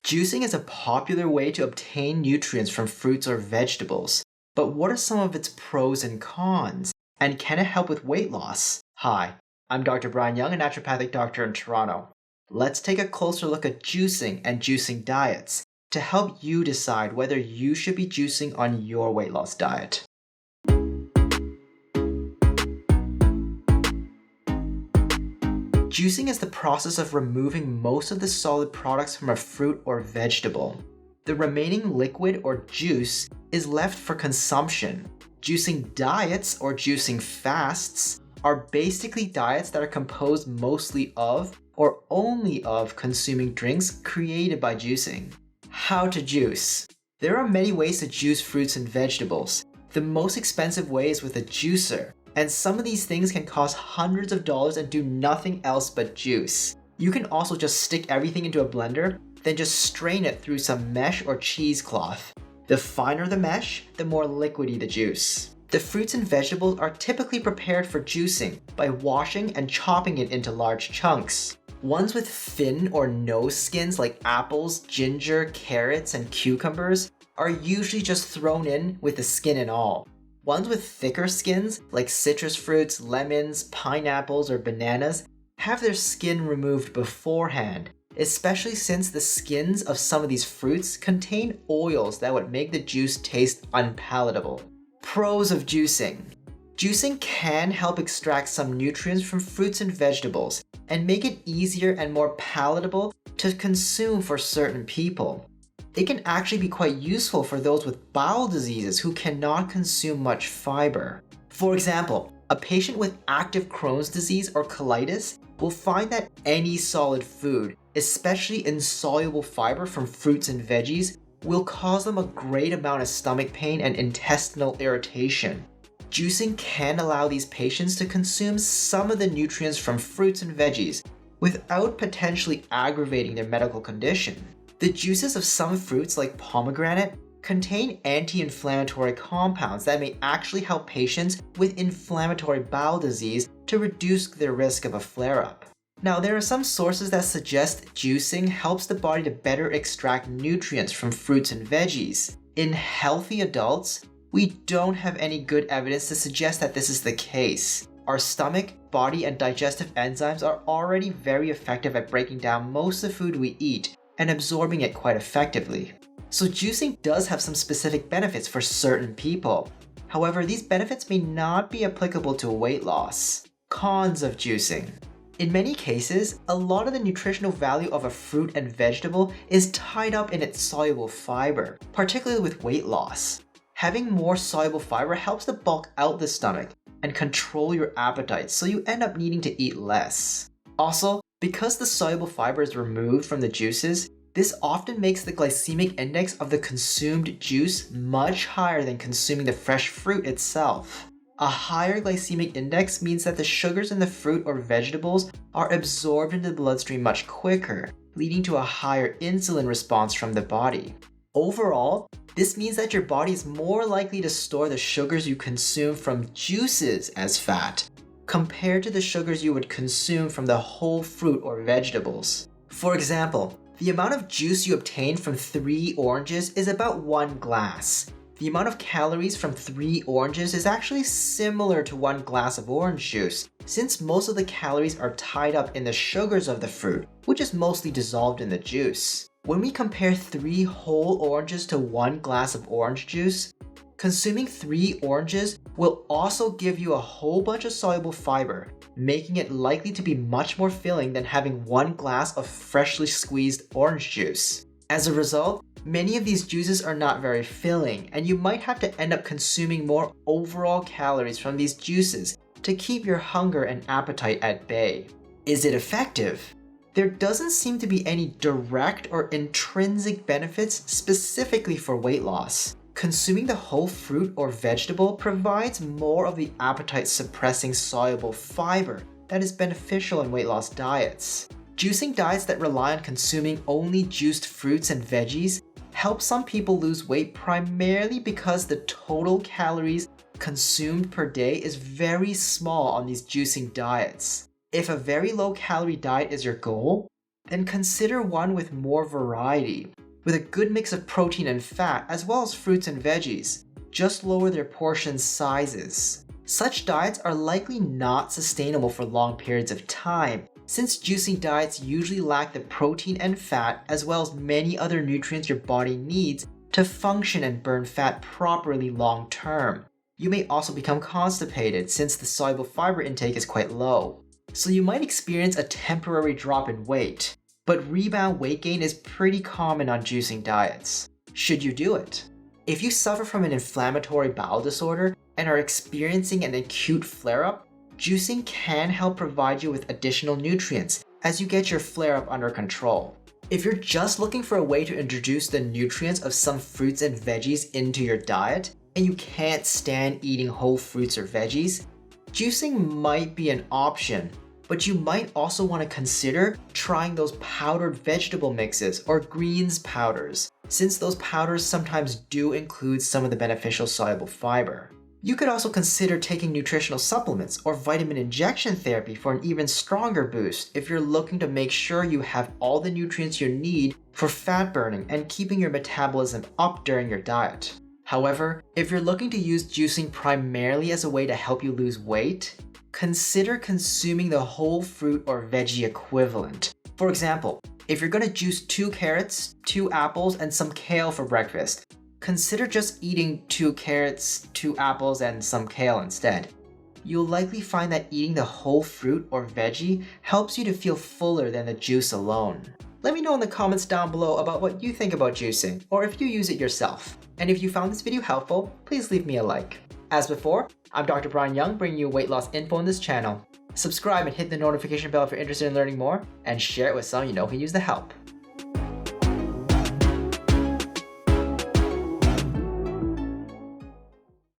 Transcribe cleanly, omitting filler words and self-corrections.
Juicing is a popular way to obtain nutrients from fruits or vegetables. But what are some of its pros and cons? And can it help with weight loss? Hi, I'm Dr. Brian Young, a naturopathic doctor in Toronto. Let's take a closer look at juicing and juicing diets to help you decide whether you should be juicing on your weight loss diet. Juicing is the process of removing most of the solid products from a fruit or vegetable. The remaining liquid or juice is left for consumption. Juicing diets or juicing fasts are basically diets that are composed mostly of or only of consuming drinks created by juicing. How to juice? There are many ways to juice fruits and vegetables. The most expensive way is with a juicer, and some of these things can cost hundreds of dollars and do nothing else but juice. You can also just stick everything into a blender, then just strain it through some mesh or cheesecloth. The finer the mesh, the more liquidy the juice. The fruits and vegetables are typically prepared for juicing by washing and chopping it into large chunks. Ones with fin or nose skins like apples, ginger, carrots, and cucumbers are usually just thrown in with the skin and all. Ones with thicker skins, like citrus fruits, lemons, pineapples, or bananas, have their skin removed beforehand, especially since the skins of some of these fruits contain oils that would make the juice taste unpalatable. Pros of juicing. Juicing can help extract some nutrients from fruits and vegetables and make it easier and more palatable to consume for certain people. It can actually be quite useful for those with bowel diseases who cannot consume much fiber. For example, a patient with active Crohn's disease or colitis will find that any solid food, especially insoluble fiber from fruits and veggies, will cause them a great amount of stomach pain and intestinal irritation. Juicing can allow these patients to consume some of the nutrients from fruits and veggies without potentially aggravating their medical condition. The juices of some fruits like pomegranate contain anti-inflammatory compounds that may actually help patients with inflammatory bowel disease to reduce their risk of a flare-up. Now, there are some sources that suggest juicing helps the body to better extract nutrients from fruits and veggies. In healthy adults, we don't have any good evidence to suggest that this is the case. Our stomach, body, and digestive enzymes are already very effective at breaking down most of the food we eat and absorbing it quite effectively. So juicing does have some specific benefits for certain people. However, these benefits may not be applicable to weight loss. Cons of juicing. In many cases, a lot of the nutritional value of a fruit and vegetable is tied up in its soluble fiber, particularly with weight loss. Having more soluble fiber helps to bulk out the stomach and control your appetite, so you end up needing to eat less. Also, because the soluble fiber is removed from the juices, this often makes the glycemic index of the consumed juice much higher than consuming the fresh fruit itself. A higher glycemic index means that the sugars in the fruit or vegetables are absorbed into the bloodstream much quicker, leading to a higher insulin response from the body. Overall, this means that your body is more likely to store the sugars you consume from juices as fat, compared to the sugars you would consume from the whole fruit or vegetables. For example, the amount of juice you obtain from 3 oranges is about 1 glass. The amount of calories from 3 oranges is actually similar to 1 glass of orange juice, since most of the calories are tied up in the sugars of the fruit, which is mostly dissolved in the juice. When we compare 3 whole oranges to 1 glass of orange juice, consuming 3 oranges will also give you a whole bunch of soluble fiber, making it likely to be much more filling than having 1 glass of freshly squeezed orange juice. As a result, many of these juices are not very filling, and you might have to end up consuming more overall calories from these juices to keep your hunger and appetite at bay. Is it effective? There doesn't seem to be any direct or intrinsic benefits specifically for weight loss. Consuming the whole fruit or vegetable provides more of the appetite-suppressing soluble fiber that is beneficial in weight loss diets. Juicing diets that rely on consuming only juiced fruits and veggies help some people lose weight primarily because the total calories consumed per day is very small on these juicing diets. If a very low-calorie diet is your goal, then consider one with more variety, with a good mix of protein and fat as well as fruits and veggies. Just lower their portion sizes. Such diets are likely not sustainable for long periods of time, since juicing diets usually lack the protein and fat as well as many other nutrients your body needs to function and burn fat properly long term. You may also become constipated since the soluble fiber intake is quite low. So you might experience a temporary drop in weight, but rebound weight gain is pretty common on juicing diets. Should you do it? If you suffer from an inflammatory bowel disorder and are experiencing an acute flare-up, juicing can help provide you with additional nutrients as you get your flare-up under control. If you're just looking for a way to introduce the nutrients of some fruits and veggies into your diet, and you can't stand eating whole fruits or veggies, juicing might be an option, but you might also want to consider trying those powdered vegetable mixes or greens powders, since those powders sometimes do include some of the beneficial soluble fiber. You could also consider taking nutritional supplements or vitamin injection therapy for an even stronger boost if you're looking to make sure you have all the nutrients you need for fat burning and keeping your metabolism up during your diet. However, if you're looking to use juicing primarily as a way to help you lose weight, consider consuming the whole fruit or veggie equivalent. For example, if you're going to juice 2 carrots, 2 apples, and some kale for breakfast, consider just eating 2 carrots, 2 apples, and some kale instead. You'll likely find that eating the whole fruit or veggie helps you to feel fuller than the juice alone. Let me know in the comments down below about what you think about juicing, or if you use it yourself. And if you found this video helpful, please leave me a like. As before, I'm Dr. Brian Young, bringing you weight loss info on this channel. Subscribe and hit the notification bell if you're interested in learning more, and share it with someone you know who can use the help.